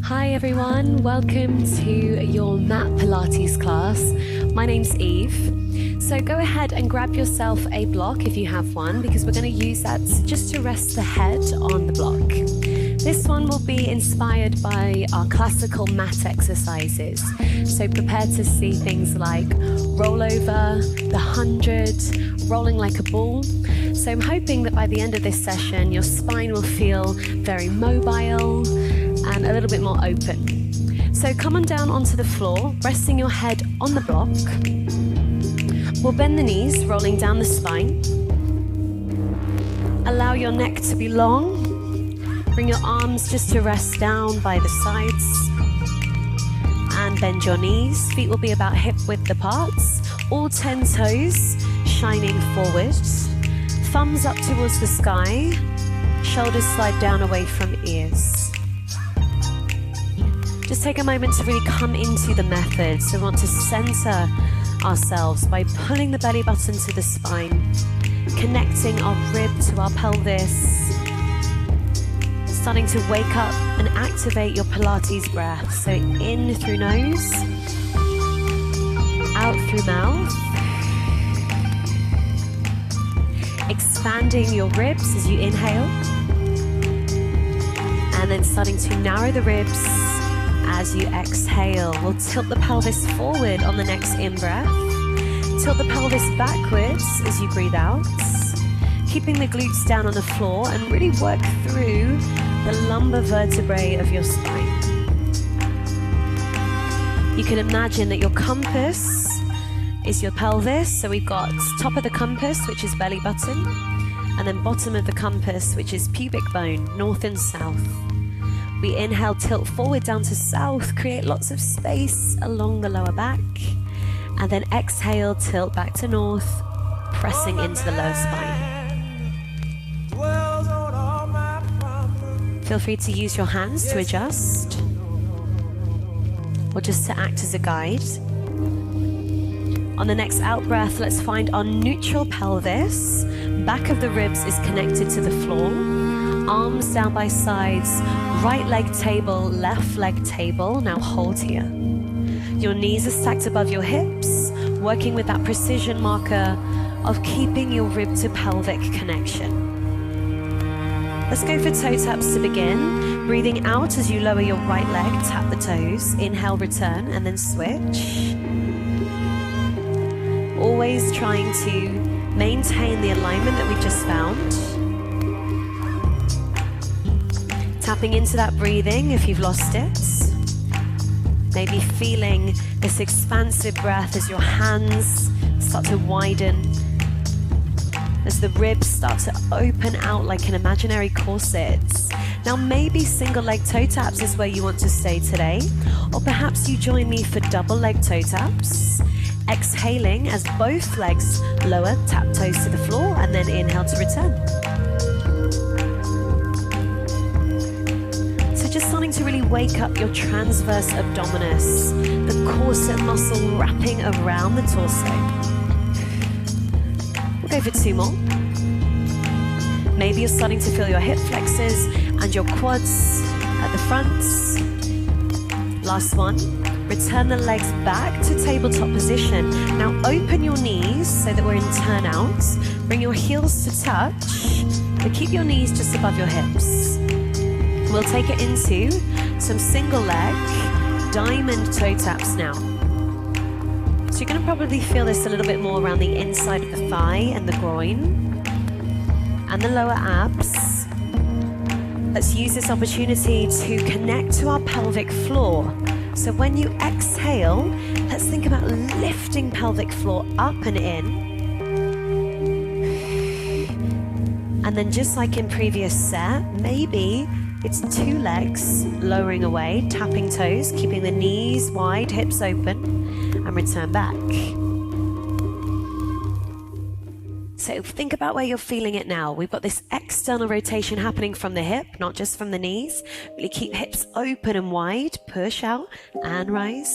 Hi everyone, welcome to your mat Pilates class. My name's Eve. So go ahead and grab yourself a block if you have one, because we're going to use that just to rest the head on the block. This one will be inspired by our classical mat exercises. So prepare to see things like rollover, the 100, rolling like a ball. So I'm hoping that by the end of this session, your spine will feel very mobile and a little bit more open. So come on down onto the floor, resting your head on the block. We'll bend the knees, rolling down the spine. Allow your neck to be long. Bring your arms just to rest down by the sides. And bend your knees. Feet will be about hip width apart. All 10 toes shining forwards. Thumbs up towards the sky. Shoulders slide down away from ears. Just take a moment to really come into the method. So we want to center ourselves by pulling the belly button to the spine, connecting our rib to our pelvis, starting to wake up and activate your Pilates breath. So in through nose, out through mouth, expanding your ribs as you inhale, and then starting to narrow the ribs as you exhale. We'll tilt the pelvis forward on the next in-breath. Tilt the pelvis backwards as you breathe out. Keeping the glutes down on the floor and really work through the lumbar vertebrae of your spine. You can imagine that your compass is your pelvis. So we've got top of the compass, which is belly button, and then bottom of the compass, which is pubic bone, north and south. We inhale, tilt forward down to south, create lots of space along the lower back. And then exhale, tilt back to north, pressing into the lower spine. Feel free to use your hands to adjust, or just to act as a guide. On the next out breath, let's find our neutral pelvis. Back of the ribs is connected to the floor. Arms down by sides, right leg table, left leg table. Now hold here. Your knees are stacked above your hips, working with that precision marker of keeping your rib to pelvic connection. Let's go for toe taps to begin. Breathing out as you lower your right leg, tap the toes. Inhale, return, and then switch. Always trying to maintain the alignment that we've just found. Tapping into that breathing if you've lost it. Maybe feeling this expansive breath as your hands start to widen, as the ribs start to open out like an imaginary corset. Now maybe single leg toe taps is where you want to stay today, or perhaps you join me for double leg toe taps. Exhaling as both legs lower, tap toes to the floor, and then inhale to return. Just starting to really wake up your transverse abdominis, the corset muscle wrapping around the torso. We'll go for 2 more. Maybe you're starting to feel your hip flexors and your quads at the front. Last one. Return the legs back to tabletop position. Now open your knees so that we're in turn out. Bring your heels to touch, but keep your knees just above your hips. We'll take it into some single leg diamond toe taps now. So you're going to probably feel this a little bit more around the inside of the thigh and the groin and the lower abs. Let's use this opportunity to connect to our pelvic floor. So when you exhale, let's think about lifting pelvic floor up and in. And then just like in previous set, maybe it's 2 legs lowering away, tapping toes, keeping the knees wide, hips open, and return back. So think about where you're feeling it now. We've got this external rotation happening from the hip, not just from the knees. Really keep hips open and wide, push out and rise.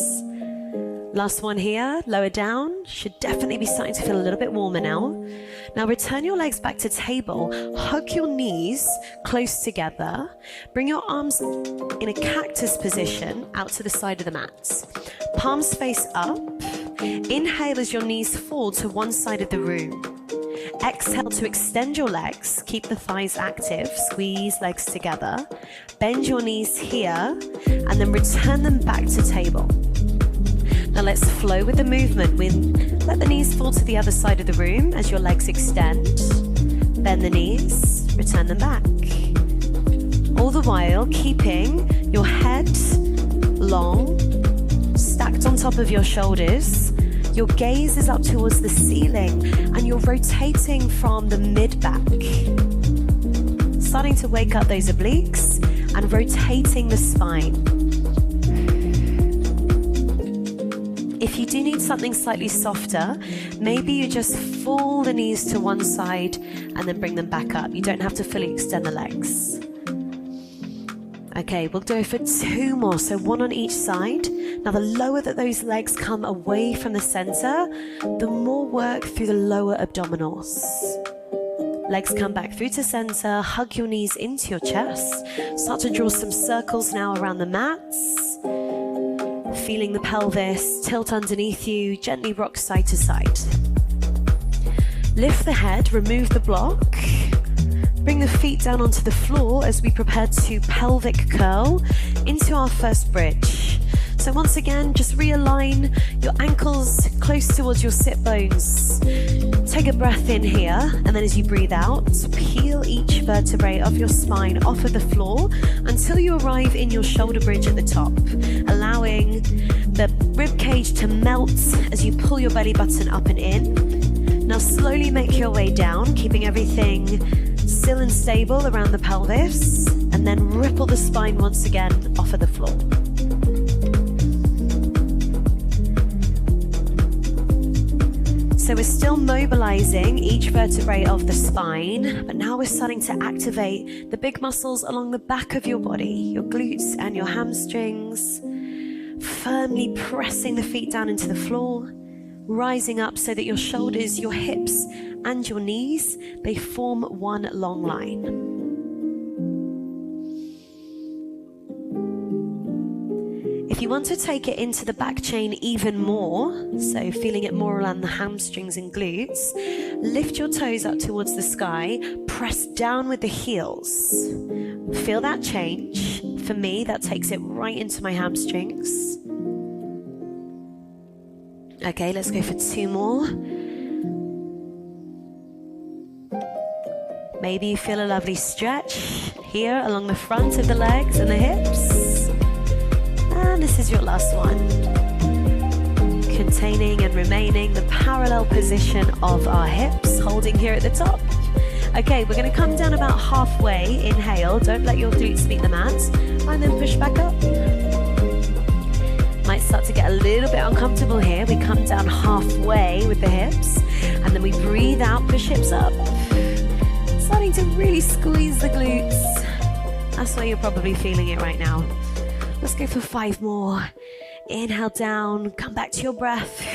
Last one here, lower down. Should definitely be starting to feel a little bit warmer now. Now return your legs back to table. Hug your knees close together. Bring your arms in a cactus position out to the side of the mat. Palms face up. Inhale as your knees fall to one side of the room. Exhale to extend your legs. Keep the thighs active. Squeeze legs together. Bend your knees here and then return them back to table. Now let's flow with the movement. Let the knees fall to the other side of the room as your legs extend. Bend the knees, return them back. All the while keeping your head long, stacked on top of your shoulders. Your gaze is up towards the ceiling and you're rotating from the mid-back. Starting to wake up those obliques and rotating the spine. If you do need something slightly softer, maybe you just fall the knees to one side and then bring them back up. You don't have to fully extend the legs. Okay, we'll do it for 2 more, so 1 on each side. Now the lower that those legs come away from the center, the more work through the lower abdominals. Legs come back through to center, hug your knees into your chest. Start to draw some circles now around the mats. Feeling the pelvis tilt underneath you, gently rock side to side. Lift the head, remove the block. Bring the feet down onto the floor as we prepare to pelvic curl into our first bridge. So once again, just realign your ankles close towards your sit bones. Take a breath in here, and then as you breathe out, peel each vertebrae of your spine off of the floor until you arrive in your shoulder bridge at the top, allowing the rib cage to melt as you pull your belly button up and in. Now slowly make your way down, keeping everything still and stable around the pelvis, and then ripple the spine once again off of the floor. So we're still mobilizing each vertebrae of the spine, but now we're starting to activate the big muscles along the back of your body, your glutes and your hamstrings, firmly pressing the feet down into the floor, rising up so that your shoulders, your hips, and your knees, they form one long line. If you want to take it into the back chain even more, so feeling it more around the hamstrings and glutes, lift your toes up towards the sky, press down with the heels. Feel that change. For me, that takes it right into my hamstrings. Okay, let's go for 2 more. Maybe you feel a lovely stretch here along the front of the legs and the hips. And this is your last one. Containing and remaining the parallel position of our hips, holding here at the top. Okay, we're going to come down about halfway. Inhale, don't let your glutes meet the mat, and then push back up. Might start to get a little bit uncomfortable here. We come down halfway with the hips, and then we breathe out, push hips up. Starting to really squeeze the glutes. That's why you're probably feeling it right now. Let's go for 5 more. Inhale down, come back to your breath.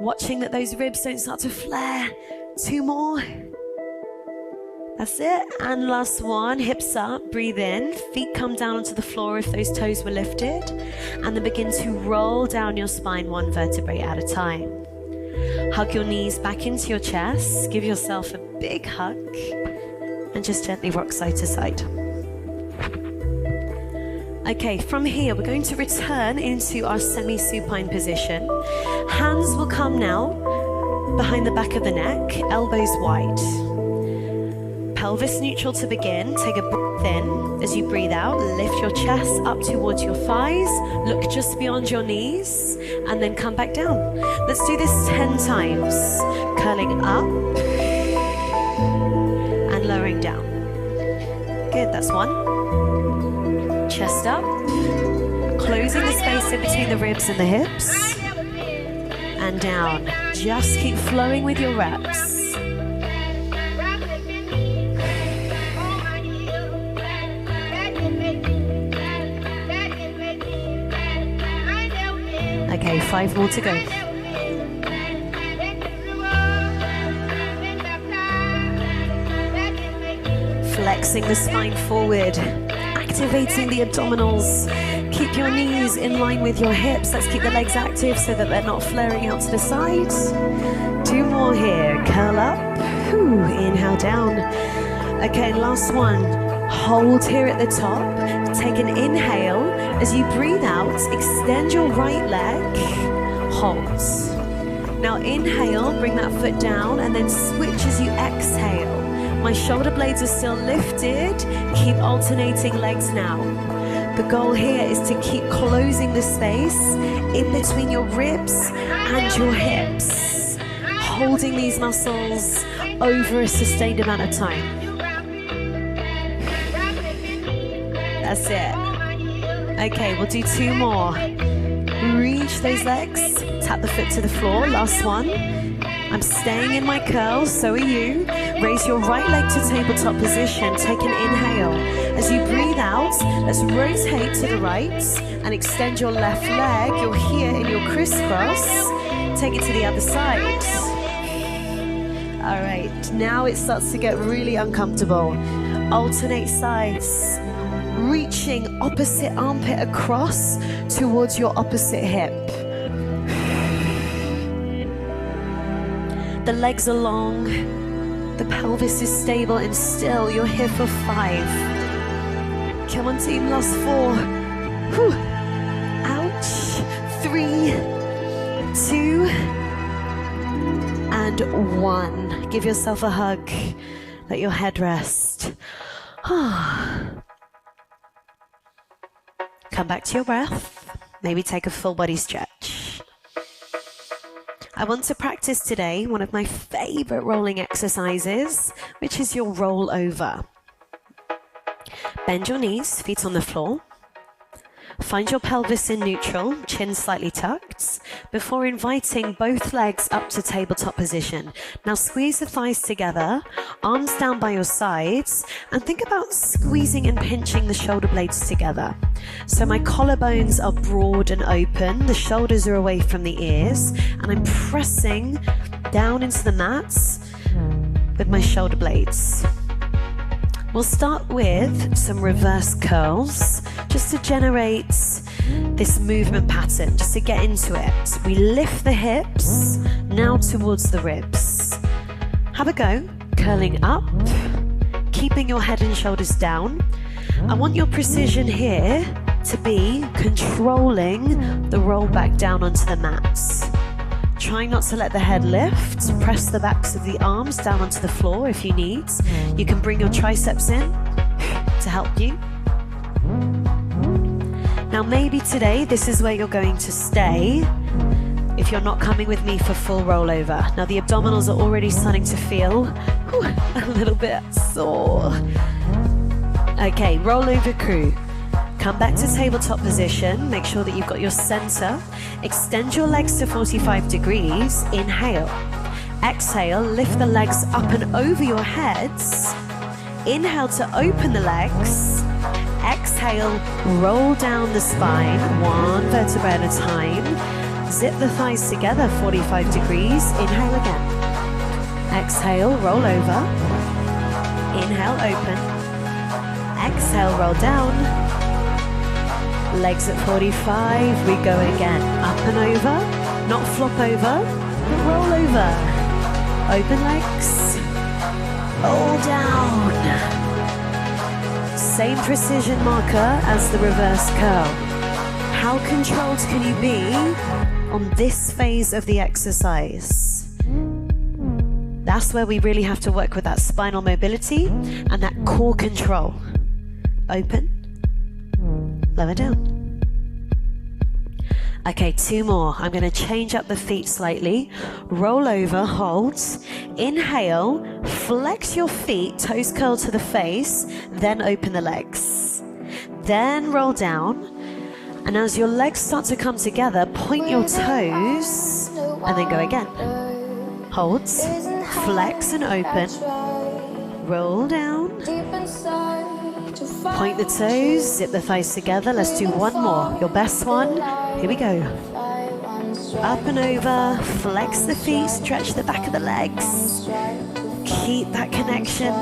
Watching that those ribs don't start to flare. 2 more. That's it. And last one, hips up, breathe in. Feet come down onto the floor if those toes were lifted. And then begin to roll down your spine 1 vertebrae at a time. Hug your knees back into your chest. Give yourself a big hug. And just gently rock side to side. Okay, from here, we're going to return into our semi-supine position. Hands will come now behind the back of the neck, elbows wide. Pelvis neutral to begin. Take a breath in. As you breathe out, lift your chest up towards your thighs. Look just beyond your knees, and then come back down. Let's do this 10 times. Curling up and lowering down. Good, that's 1. Chest up, closing the space in between the ribs and the hips, and down. Just keep flowing with your reps. Okay, 5 more to go. Flexing the spine forward, activating the abdominals. Keep your knees in line with your hips. Let's keep the legs active so that they're not flaring out to the sides. 2 more here. Curl up. Whew. Inhale down. Okay, last one. Hold here at the top. Take an inhale. As you breathe out, extend your right leg. Hold. Now inhale, bring that foot down, and then switch as you exhale. My shoulder blades are still lifted. Keep alternating legs now. The goal here is to keep closing the space in between your ribs and your hips, holding these muscles over a sustained amount of time. That's it. Okay, we'll do 2 more. Reach those legs, tap the foot to the floor, last one. I'm staying in my curls, so are you. Raise your right leg to tabletop position, take an inhale. As you breathe out, let's rotate to the right and extend your left leg. You're here in your crisscross. Take it to the other side. All right, now it starts to get really uncomfortable. Alternate sides. Reaching opposite armpit across towards your opposite hip. The legs are long, the pelvis is stable and still. You're here for 5. Come on team, last 4. Whew. Ouch. 3, 2, and 1. Give yourself a hug. Let your head rest. Come back to your breath. Maybe take a full body stretch. I want to practice today one of my favorite rolling exercises, which is your roll over. Bend your knees, feet on the floor. Find your pelvis in neutral, chin slightly tucked, before inviting both legs up to tabletop position. Now squeeze the thighs together, arms down by your sides, and think about squeezing and pinching the shoulder blades together. So my collarbones are broad and open, the shoulders are away from the ears, and I'm pressing down into the mats with my shoulder blades. We'll start with some reverse curls, just to generate this movement pattern, just to get into it. We lift the hips, now towards the ribs. Have a go, curling up, keeping your head and shoulders down. I want your precision here to be controlling the roll back down onto the mats. Trying not to let the head lift. Press the backs of the arms down onto the floor if you need. You can bring your triceps in to help you. Now maybe today this is where you're going to stay if you're not coming with me for full rollover. Now the abdominals are already starting to feel a little bit sore. Okay, rollover crew. Come back to tabletop position. Make sure that you've got your center. Extend your legs to 45 degrees. Inhale. Exhale, lift the legs up and over your heads. Inhale to open the legs. Exhale, roll down the spine, 1 vertebra at a time. Zip the thighs together, 45 degrees. Inhale again. Exhale, roll over. Inhale, open. Exhale, roll down. Legs at 45, we go again. Up and over, not flop over, but roll over. Open legs, roll down. Same precision marker as the reverse curl. How controlled can you be on this phase of the exercise? That's where we really have to work with that spinal mobility and that core control. Open. Lower down. Okay, 2 more. I'm going to change up the feet slightly. Roll over, hold. Inhale, flex your feet, toes curl to the face, then open the legs. Then roll down. And as your legs start to come together, point your toes and then go again. Hold, flex and open. Roll down. Point the toes, zip the thighs together. Let's do 1 more. Your best one. Here we go. Up and over, flex the feet, stretch the back of the legs. Keep that connection,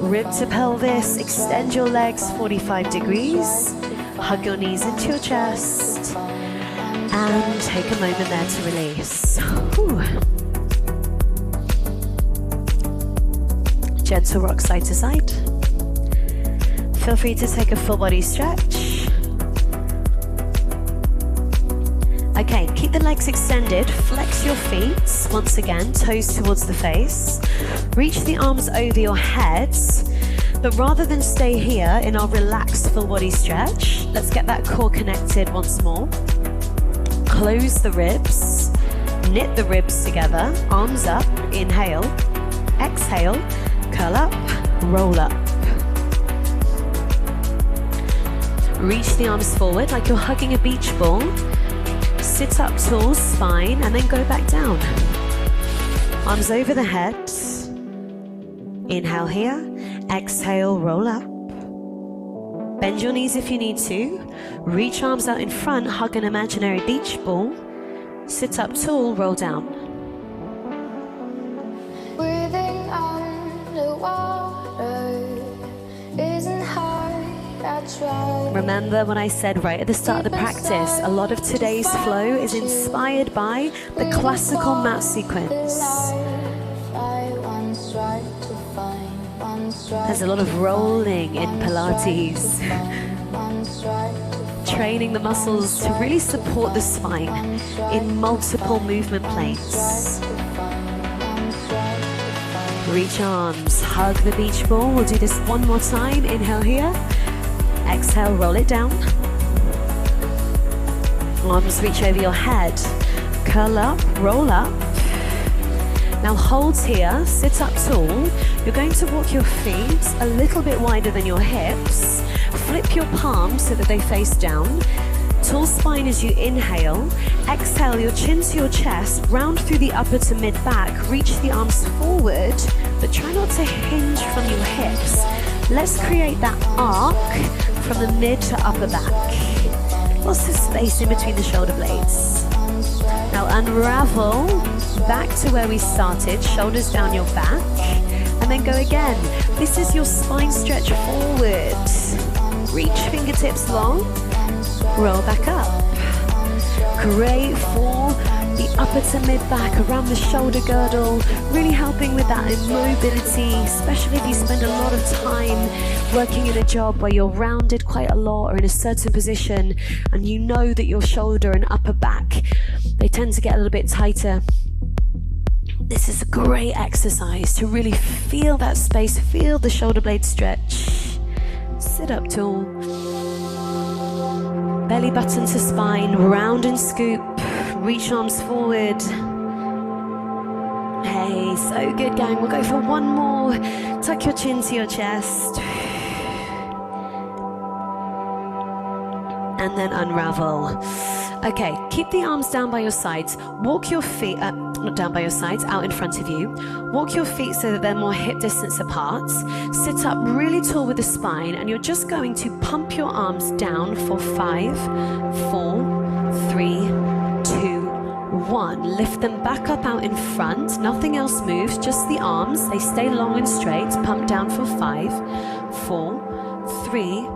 rib to pelvis, extend your legs 45 degrees. Hug your knees into your chest. And take a moment there to release. Whew. Gentle rock side to side. Feel free to take a full body stretch. Okay, keep the legs extended, flex your feet, once again, toes towards the face. Reach the arms over your heads, but rather than stay here in our relaxed full body stretch, let's get that core connected once more. Close the ribs, knit the ribs together, arms up, inhale, exhale, curl up, roll up. Reach the arms forward like you're hugging a beach ball. Sit up tall, spine, and then go back down. Arms over the head. Inhale here, exhale, roll up. Bend your knees if you need to. Reach arms out in front, hug an imaginary beach ball. Sit up tall, roll down. Breathing underwater isn't hard, I try. Remember when I said right at the start of the practice, a lot of today's flow is inspired by the classical mat sequence. There's a lot of rolling in Pilates, training the muscles to really support the spine in multiple movement planes. Reach arms, hug the beach ball. We'll do this one more time. Inhale here, exhale, roll it down. Arms reach over your head, curl up, roll up. Now hold here, sit up tall. You're going to walk your feet a little bit wider than your hips. Flip your palms so that they face down. Tall spine as you inhale. Exhale, your chin to your chest, round through the upper to mid back. Reach the arms forward, but try not to hinge from your hips. Let's create that arc from the mid to upper back. Lots of space in between the shoulder blades. Now unravel back to where we started, shoulders down your back, and then go again. This is your spine stretch forward. Reach fingertips long, roll back up. Great for the upper to mid back, around the shoulder girdle, really helping with that immobility, especially if you spend a lot of time working in a job where you're rounded quite a lot or in a certain position, and you know that your shoulder and upper back, they tend to get a little bit tighter. This is a great exercise to really feel that space, feel the shoulder blade stretch. Sit up tall. Belly button to spine, round and scoop. Reach arms forward. Hey, so good, gang. We'll go for one more. Tuck your chin to your chest. And then unravel. Okay, keep the arms down by your sides. Walk your feet, not down by your sides, out in front of you. Walk your feet so that they're more hip distance apart. Sit up really tall with the spine, and you're just going to pump your arms down for 5, 4, 3, 2, 1. Lift them back up out in front. Nothing else moves, just the arms. They stay long and straight. Pump down for 5, 4, 3,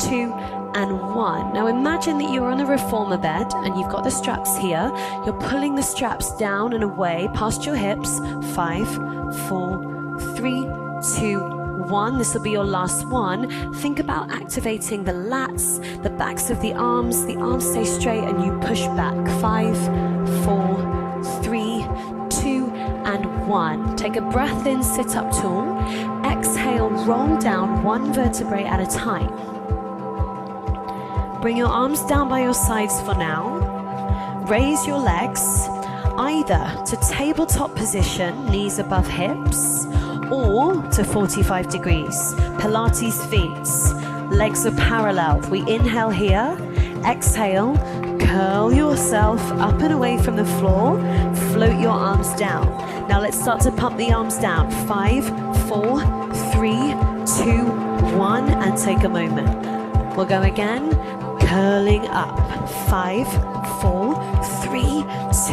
2, and 1. Now imagine that you're on a reformer bed and you've got the straps here. You're pulling the straps down and away past your hips. 5, 4, 3, 2, 1. This will be your last one. Think about activating the lats, the backs of the arms stay straight and you push back. 5, 4, 3, 2, and 1. Take a breath in, sit up tall. Exhale, roll down one vertebrae at a time. Bring your arms down by your sides for now. Raise your legs either to tabletop position, knees above hips, or to 45 degrees. Pilates feet. Legs are parallel. We inhale here. Exhale. Curl yourself up and away from the floor. Float your arms down. Now let's start to pump the arms down. 5, 4, 3, 2, 1, and take a moment. We'll go again. Curling up. 5, 4, 3, 3,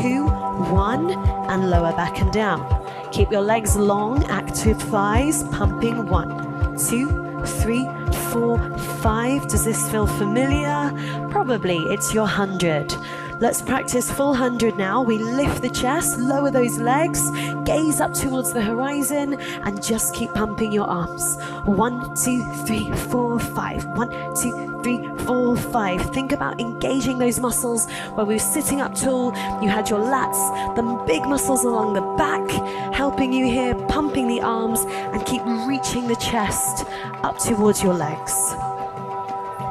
2, 1, and lower back and down. Keep your legs long, active thighs, pumping. 1, 2, 3, 4, 5. Does this feel familiar? Probably. It's your 100. Let's practice full 100 now. We lift the chest, lower those legs, gaze up towards the horizon, and just keep pumping your arms. 1, 2, 3, 4, 5. 1, 2, 3, 4, 5. Think about engaging those muscles. When we were sitting up tall, you had your lats, the big muscles along the back, helping you here, pumping the arms, and keep reaching the chest up towards your legs.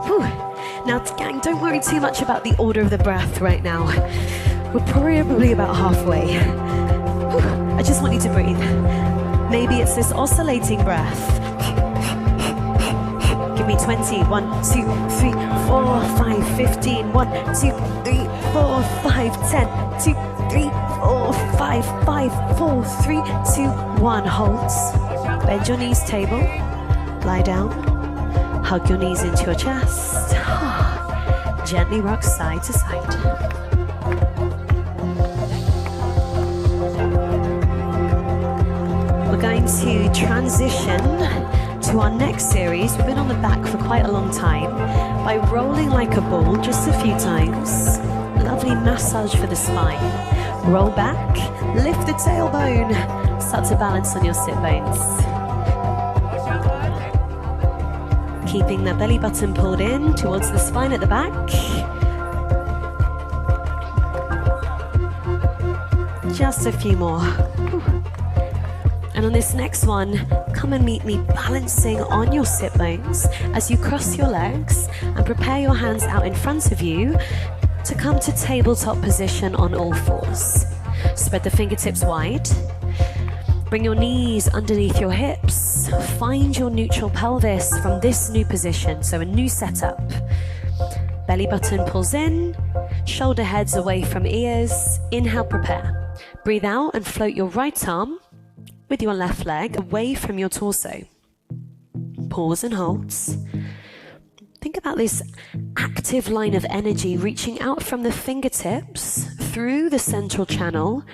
Whew. Now, gang, don't worry too much about the order of the breath right now. We're probably about halfway. Whew. I just want you to breathe. Maybe it's this oscillating breath. Give me 20. 1, 2, 3, 4, 5, 15. 1, 2, 3, 4, 5, 10. 2, 3, 4, 5, 5, 4, 3, 2, 1. Holds. Bend your knees, table. Lie down. Hug your knees into your chest. Gently rock side to side. We're going to transition to our next series. We've been on the back for quite a long time by rolling like a ball just a few times. Lovely massage for the spine. Roll back, lift the tailbone. Start to balance on your sit bones. Keeping the belly button pulled in towards the spine at the back. Just a few more. And on this next one, come and meet me balancing on your sit bones as you cross your legs and prepare your hands out in front of you to come to tabletop position on all fours. Spread the fingertips wide. Bring your knees underneath your hips. Find your neutral pelvis from this new position, so a new setup. Belly button pulls in, shoulder heads away from ears. Inhale, prepare. Breathe out and float your right arm with your left leg away from your torso. Pause and holds. Think about this active line of energy reaching out from the fingertips through the central channel,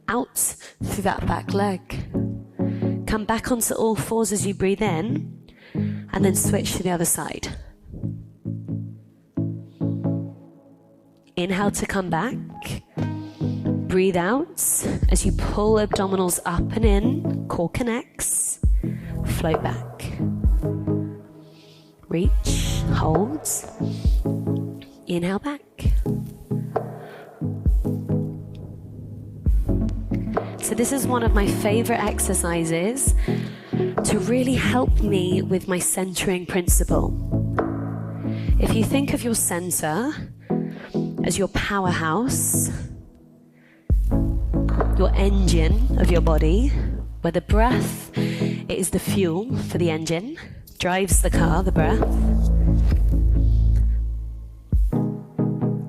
out through that back leg. Come back onto all fours as you breathe in, and then switch to the other side. Inhale to come back. Breathe out as you pull abdominals up and in, core connects, float back. Reach, hold, inhale back. So this is one of my favorite exercises to really help me with my centering principle. If you think of your center as your powerhouse, your engine of your body, where the breath is the fuel for the engine, drives the car, the breath.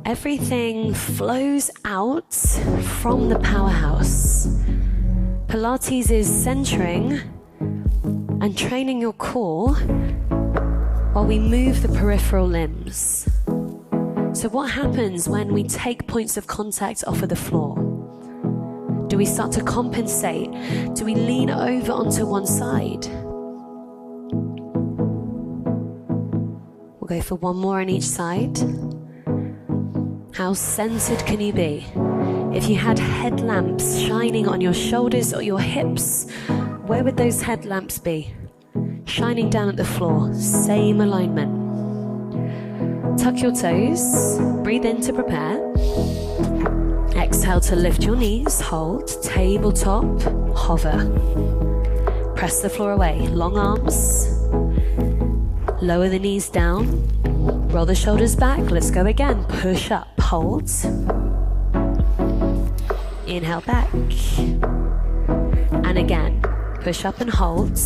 Everything flows out from the powerhouse. Pilates is centering and training your core while we move the peripheral limbs. So what happens when we take points of contact off of the floor? Do we start to compensate? Do we lean over onto one side? We'll go for one more on each side. How centered can you be? If you had headlamps shining on your shoulders or your hips, where would those headlamps be? Shining down at the floor, same alignment. Tuck your toes, breathe in to prepare. Exhale to lift your knees, hold, tabletop, hover. Press the floor away, long arms. Lower the knees down, roll the shoulders back, let's go again. Push up, hold. Inhale back. And again, push up and hold.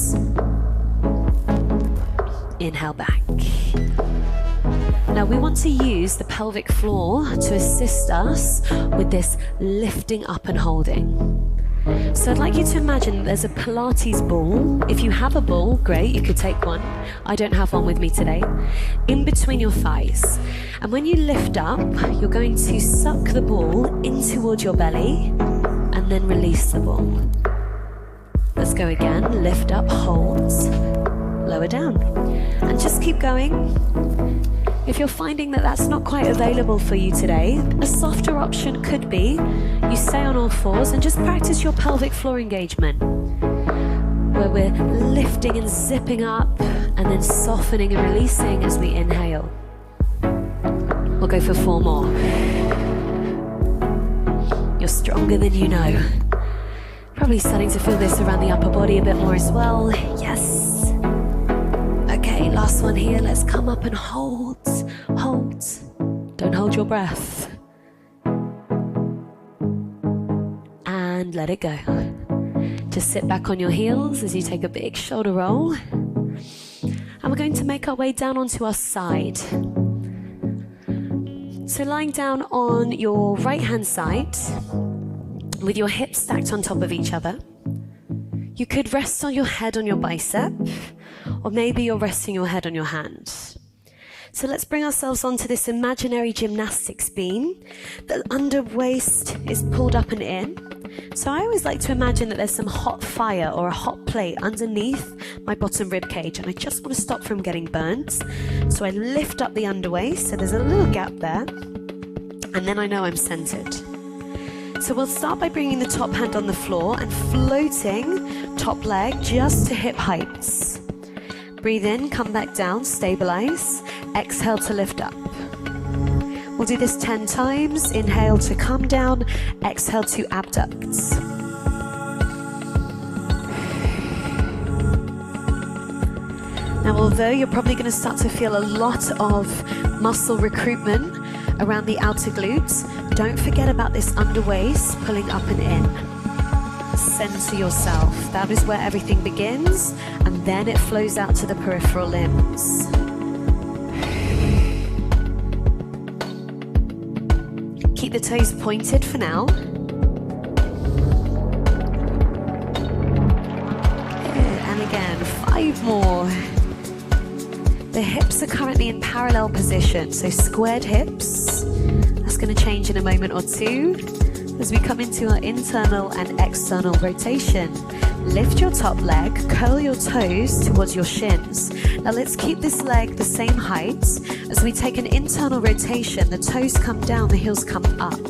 Inhale back. Now we want to use the pelvic floor to assist us with this lifting up and holding. So I'd like you to imagine there's a Pilates ball. If you have a ball, great, you could take one. I don't have one with me today. In between your thighs. And when you lift up, you're going to suck the ball in towards your belly and then release the ball. Let's go again. Lift up, hold, lower down. And just keep going. If you're finding that that's not quite available for you today, a softer option could be you stay on all fours and just practice your pelvic floor engagement, where we're lifting and zipping up and then softening and releasing as we inhale. We'll go for 4 more. You're stronger than you know. Probably starting to feel this around the upper body a bit more as well. Yes. Okay, last one here. Let's come up and hold. Hold. Don't hold your breath. And let it go. Just sit back on your heels as you take a big shoulder roll. And we're going to make our way down onto our side. So lying down on your right hand side with your hips stacked on top of each other. You could rest on your head on your bicep, or maybe you're resting your head on your hand. So let's bring ourselves onto this imaginary gymnastics beam. The under waist is pulled up and in. So I always like to imagine that there's some hot fire or a hot plate underneath my bottom rib cage, and I just want to stop from getting burnt. So I lift up the under waist, so there's a little gap there, and then I know I'm centered. So we'll start by bringing the top hand on the floor and floating top leg just to hip heights. Breathe in, come back down, stabilize. Exhale to lift up. We'll do this 10 times. Inhale to come down, exhale to abduct. Now, although you're probably going to start to feel a lot of muscle recruitment around the outer glutes, don't forget about this under waist pulling up and in. Center yourself. That is where everything begins, and then it flows out to the peripheral limbs. Keep the toes pointed for now. And again, 5 more. The hips are currently in parallel position, so squared hips. That's going to change in a moment or two as we come into our internal and external rotation. Lift your top leg, curl your toes towards your shins. Now let's keep this leg the same height. As we take an internal rotation, the toes come down, the heels come up.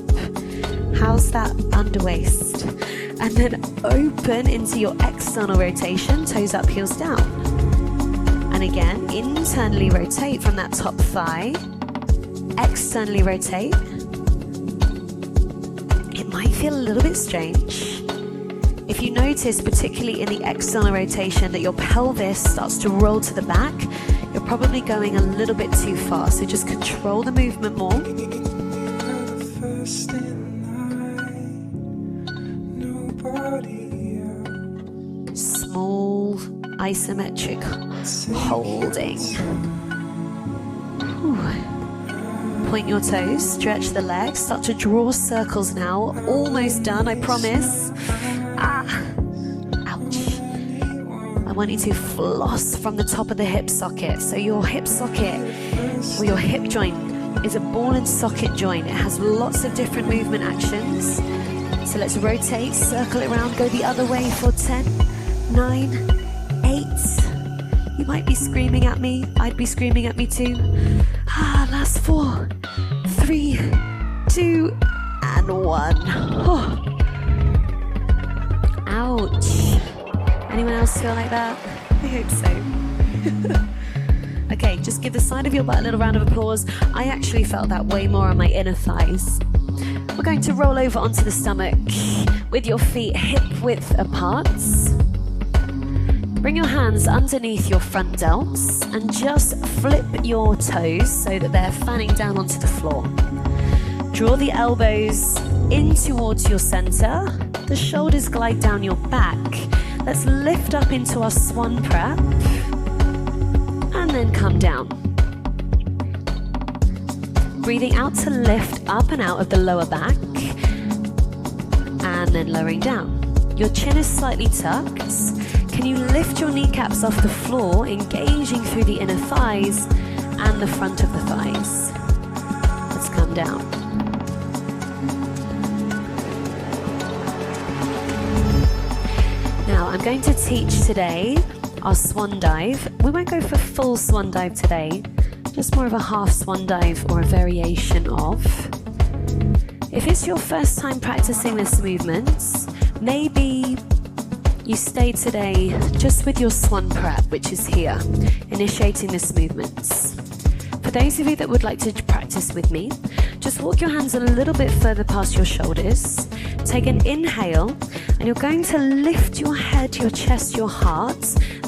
How's that under waist? And then open into your external rotation, toes up, heels down. And again, internally rotate from that top thigh. Externally rotate. It might feel a little bit strange. If you notice, particularly in the external rotation, that your pelvis starts to roll to the back, you're probably going a little bit too far. So just control the movement more. Small isometric holding. Point your toes, stretch the legs, start to draw circles now. Almost done, I promise. Ouch. I want you to floss from the top of the hip socket. So your hip socket, or your hip joint, is a ball and socket joint. It has lots of different movement actions. So let's rotate, circle it around, go the other way for 10, 9, 8. You might be screaming at me. I'd be screaming at me too. Last 4, 3, 2, and 1. Oh. Ouch. Anyone else feel like that? I hope so. Okay, just give the side of your butt a little round of applause. I actually felt that way more on my inner thighs. We're going to roll over onto the stomach with your feet hip width apart. Bring your hands underneath your front delts and just flip your toes so that they're fanning down onto the floor. Draw the elbows in towards your center. The shoulders glide down your back. Let's lift up into our swan prep and then come down. Breathing out to lift up and out of the lower back and then lowering down. Your chin is slightly tucked. Can you lift your kneecaps off the floor, engaging through the inner thighs and the front of the thighs? Let's come down. Now, I'm going to teach today our swan dive. We won't go for full swan dive today, just more of a half swan dive or a variation of. If it's your first time practicing this movement, maybe you stay today just with your swan prep, which is here, initiating this movement. For those of you that would like to practice with me, just walk your hands a little bit further past your shoulders. Take an inhale, and you're going to lift your head, your chest, your heart,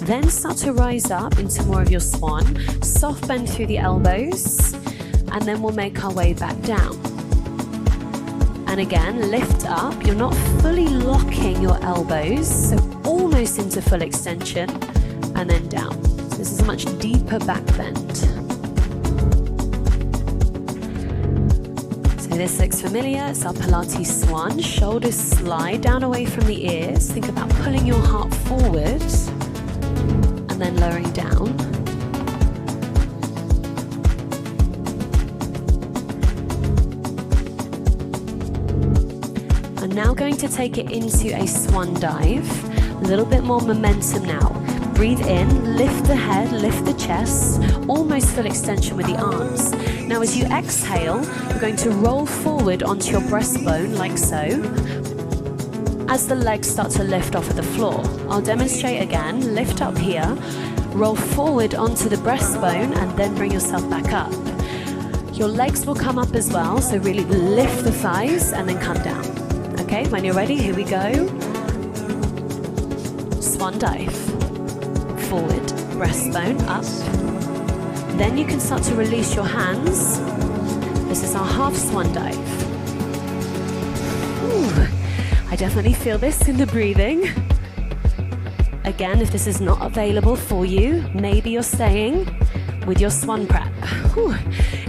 then start to rise up into more of your swan. Soft bend through the elbows, and then we'll make our way back down. And again, lift up. You're not fully locking your elbows, so almost into full extension, and then down. So this is a much deeper back bend. So this looks familiar. It's our Pilates swan. Shoulders slide down away from the ears. Think about pulling your heart forward, and then lowering down. Now going to take it into a swan dive. A little bit more momentum now. Breathe in, lift the head, lift the chest, almost full extension with the arms. Now as you exhale, you're going to roll forward onto your breastbone like so, as the legs start to lift off of the floor. I'll demonstrate again. Lift up here, roll forward onto the breastbone, and then bring yourself back up. Your legs will come up as well, so really lift the thighs and then come down. Okay, when you're ready, here we go. Swan dive. Forward, breastbone up. Then you can start to release your hands. This is our half swan dive. Ooh, I definitely feel this in the breathing. Again, if this is not available for you, maybe you're staying with your swan prep. Whew.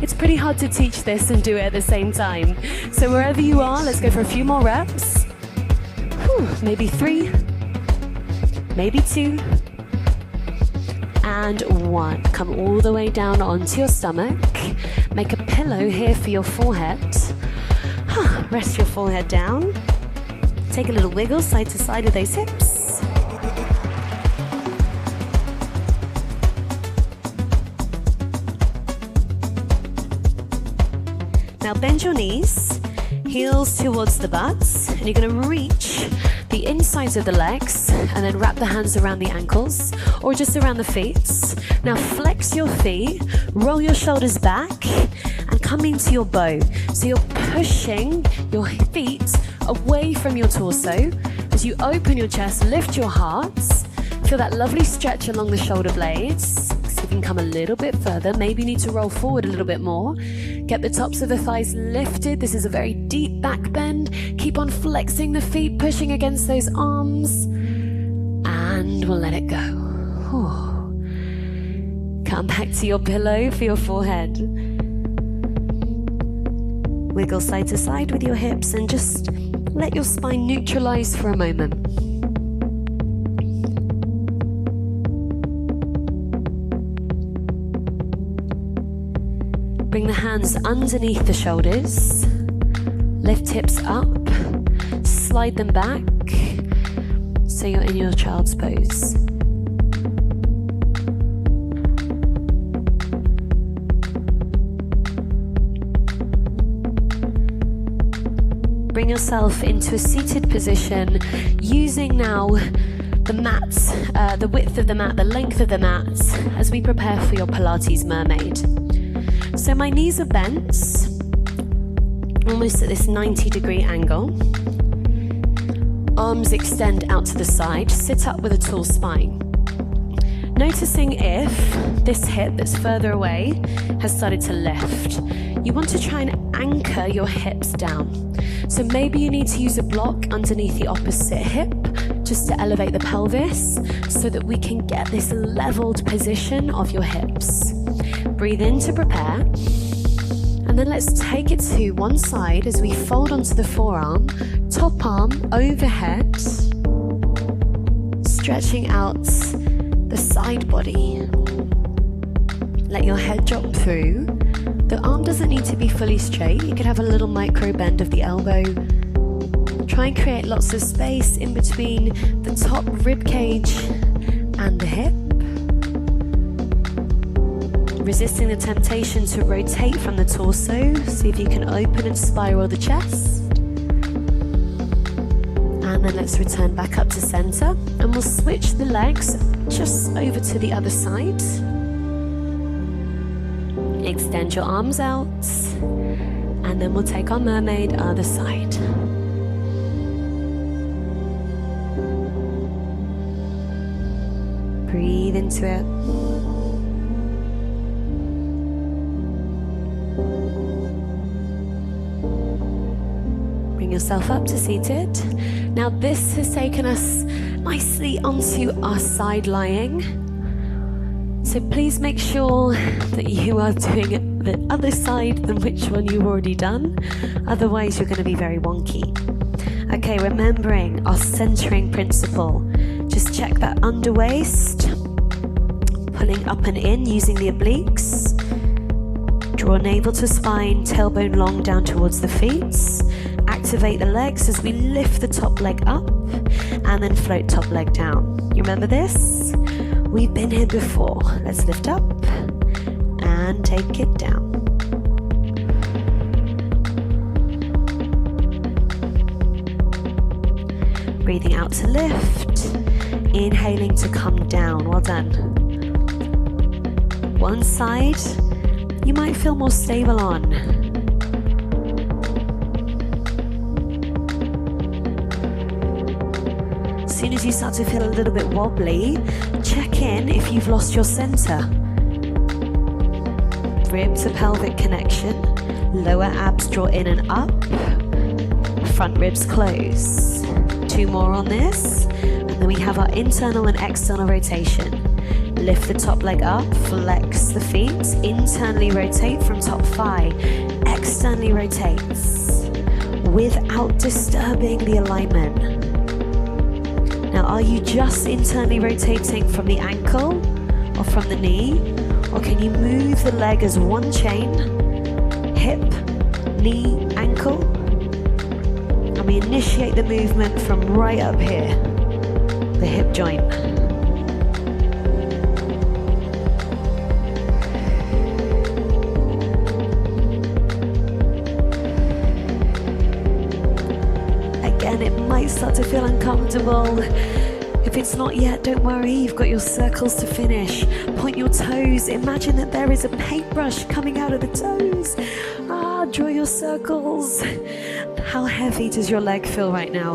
It's pretty hard to teach this and do it at the same time. So wherever you are, let's go for a few more reps. Whew. Maybe 3, maybe 2, and 1. Come all the way down onto your stomach. Make a pillow here for your forehead. Rest your forehead down. Take a little wiggle side to side with those hips. Now bend your knees, heels towards the butts, and you're going to reach the insides of the legs and then wrap the hands around the ankles or just around the feet. Now flex your feet, roll your shoulders back and come into your bow. So you're pushing your feet away from your torso. As you open your chest, lift your heart. Feel that lovely stretch along the shoulder blades. You can come a little bit further. Maybe you need to roll forward a little bit more. Get the tops of the thighs lifted. This is a very deep back bend. Keep on flexing the feet, pushing against those arms. And we'll let it go. Whew. Come back to your pillow for your forehead. Wiggle side to side with your hips and just let your spine neutralize for a moment. Bring the hands underneath the shoulders, lift hips up, slide them back, so you're in your child's pose. Bring yourself into a seated position, using now the mat, the width of the mat, the length of the mat, as we prepare for your Pilates mermaid. So my knees are bent, almost at this 90-degree angle. Arms extend out to the side, sit up with a tall spine. Noticing if this hip that's further away has started to lift. You want to try and anchor your hips down. So maybe you need to use a block underneath the opposite hip just to elevate the pelvis so that we can get this leveled position of your hips. Breathe in to prepare, and then let's take it to one side as we fold onto the forearm, top arm overhead, stretching out the side body. Let your head drop through. The arm doesn't need to be fully straight. You could have a little micro bend of the elbow. Try and create lots of space in between the top rib cage and the hip. Resisting the temptation to rotate from the torso. See if you can open and spiral the chest. And then let's return back up to center. And we'll switch the legs just over to the other side. Extend your arms out. And then we'll take our mermaid other side. Breathe into it. Bring yourself up to seated. Now this has taken us nicely onto our side lying. So please make sure that you are doing it the other side than which one you've already done. Otherwise you're going to be very wonky. Okay, remembering our centering principle. Just check that under waist, pulling up and in using the obliques. Draw navel to spine, tailbone long down towards the feet. Activate the legs as we lift the top leg up and then float top leg down. You remember this? We've been here before. Let's lift up and take it down. Breathing out to lift. Inhaling to come down. Well done. One side you might feel more stable on. As soon as you start to feel a little bit wobbly, check in if you've lost your center. Rib to pelvic connection. Lower abs draw in and up. Front ribs close. 2 more on this. And then we have our internal and external rotation. Lift the top leg up, flex the feet, internally rotate from top thigh, externally rotates without disturbing the alignment. Now, are you just internally rotating from the ankle or from the knee? Or can you move the leg as one chain, hip, knee, ankle? And we initiate the movement from right up here, the hip joint. Again, it might start to feel uncomfortable. If it's not yet, don't worry, you've got your circles to finish. Point your toes. Imagine that there is a paintbrush coming out of the toes. Draw your circles. How heavy does your leg feel right now?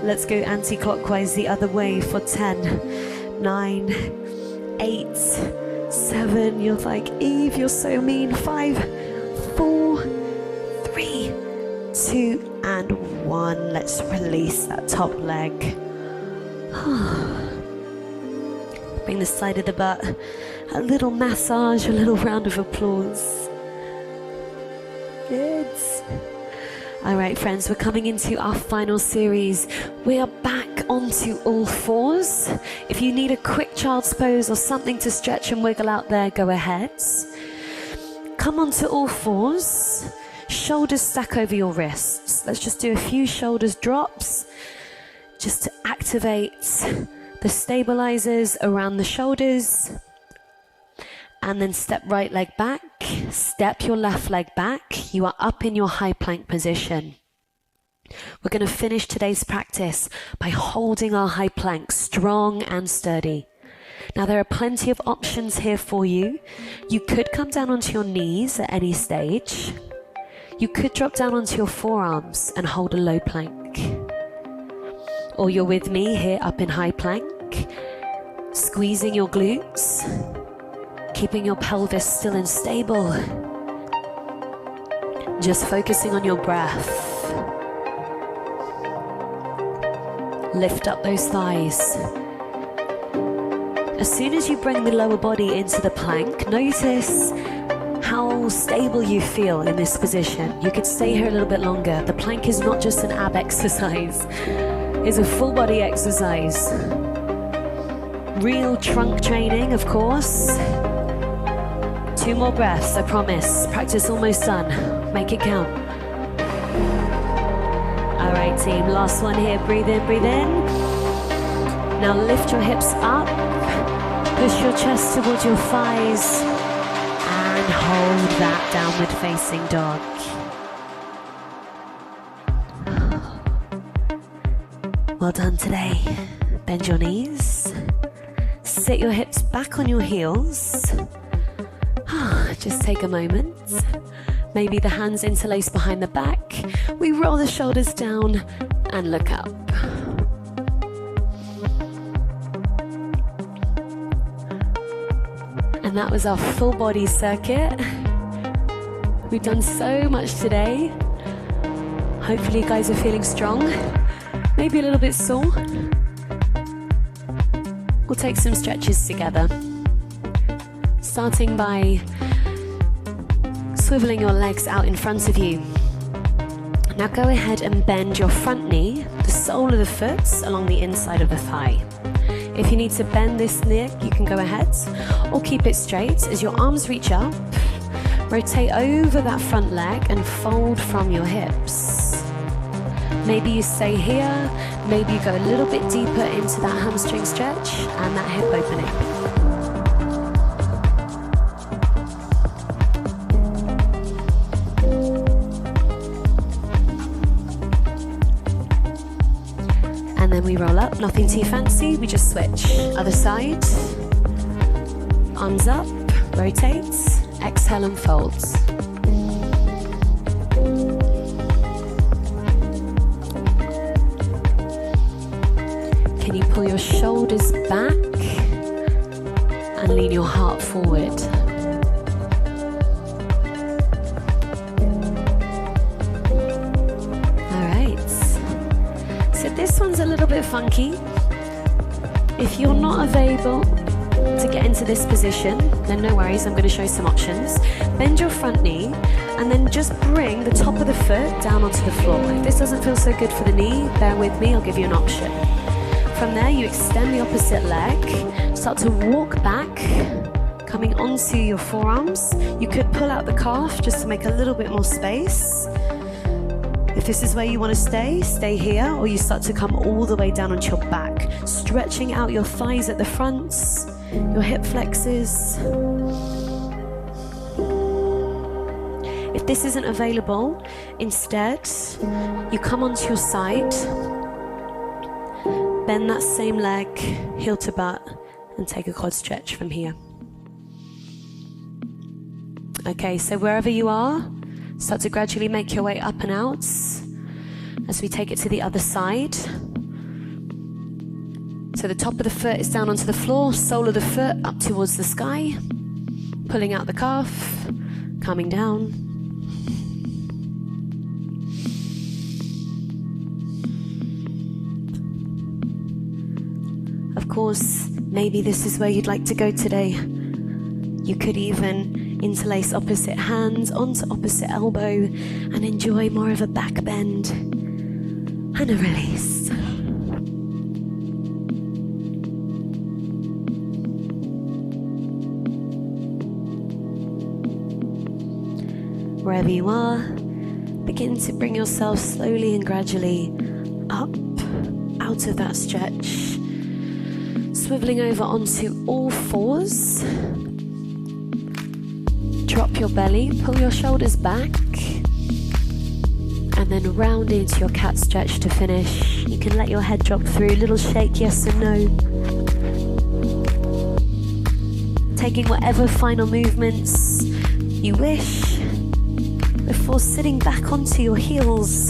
Let's go anti-clockwise the other way for 10, 9, 8, 7. You're like, Eve, you're so mean. 5, 4, 3, 2, and 1. Let's release that top leg. Bring the side of the butt. A little massage, a little round of applause. Good. All right, friends, we're coming into our final series. We are back onto all fours. If you need a quick child's pose or something to stretch and wiggle out there, go ahead. Come onto all fours. Shoulders stack over your wrists. Let's just do a few shoulders drops just to activate the stabilizers around the shoulders. And then step right leg back, step your left leg back. You are up in your high plank position. We're going to finish today's practice by holding our high plank strong and sturdy. Now there are plenty of options here for you. You could come down onto your knees at any stage. You could drop down onto your forearms and hold a low plank. Or you're with me here up in high plank, squeezing your glutes, keeping your pelvis still and stable. Just focusing on your breath. Lift up those thighs. As soon as you bring the lower body into the plank, notice how stable you feel in this position. You could stay here a little bit longer. The plank is not just an ab exercise. It's a full body exercise. real trunk training, of course. 2 more breaths, I promise. Practice almost done. Make it count. All right, team, last one here. Breathe in, breathe in. Now lift your hips up. Push your chest towards your thighs. And hold that downward facing dog. Well done today. Bend your knees. Sit your hips back on your heels. Just take a moment. Maybe the hands interlace behind the back. We roll the shoulders down and look up. And that was our full body circuit. We've done so much today. Hopefully you guys are feeling strong. Maybe a little bit sore. We'll take some stretches together. Starting by swiveling your legs out in front of you. Now go ahead and bend your front knee, the sole of the foot, along the inside of the thigh. If you need to bend this neck, you can go ahead, or keep it straight as your arms reach up. Rotate over that front leg and fold from your hips. Maybe you stay here, maybe you go a little bit deeper into that hamstring stretch and that hip opening. Then we roll up, nothing too fancy, we just switch. Other side, arms up, rotate, exhale and fold. Can you pull your shoulders back and lean your heart forward? This one's a little bit funky. If you're not available to get into this position, then no worries, I'm going to show you some options. Bend your front knee and then just bring the top of the foot down onto the floor. If this doesn't feel so good for the knee, bear with me, I'll give you an option. From there, you extend the opposite leg, start to walk back, coming onto your forearms. You could pull out the calf just to make a little bit more space. If this is where you want to stay here, or you start to come all the way down onto your back, stretching out your thighs at the front, your hip flexors. If this isn't available, instead, you come onto your side, bend that same leg, heel to butt, and take a quad stretch from here. Okay, so wherever you are, start to gradually make your way up and out as we take it to the other side. So the top of the foot is down onto the floor, sole of the foot up towards the sky, pulling out the calf, coming down. Of course, maybe this is where you'd like to go today. You could even interlace opposite hands onto opposite elbow and enjoy more of a back bend and a release. Wherever you are, begin to bring yourself slowly and gradually up, out of that stretch, swiveling over onto all fours. Drop your belly, pull your shoulders back, and then round into your cat stretch to finish. You can let your head drop through, little shake, yes and no. Taking whatever final movements you wish before sitting back onto your heels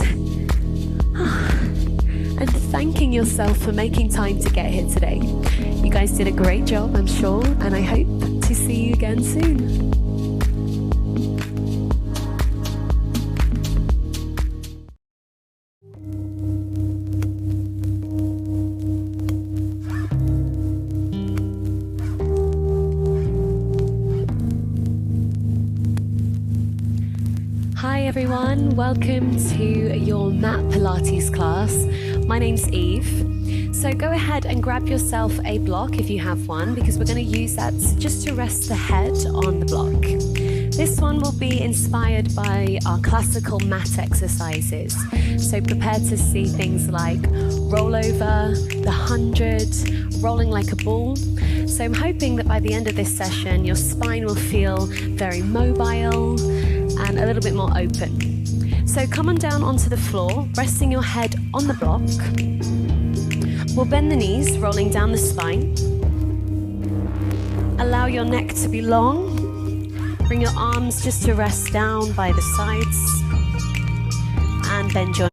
and thanking yourself for making time to get here today. You guys did a great job, I'm sure, and I hope to see you again soon. Hi everyone, welcome to your mat Pilates class. My name's Eve. So go ahead and grab yourself a block if you have one, because we're going to use that just to rest the head on the block. This one will be inspired by our classical mat exercises. So prepare to see things like rollover, the 100, rolling like a ball. So I'm hoping that by the end of this session, your spine will feel very mobile and a little bit more open. So come on down onto the floor, resting your head on the block. We'll bend the knees, rolling down the spine. Allow your neck to be long. Bring your arms just to rest down by the sides. And bend your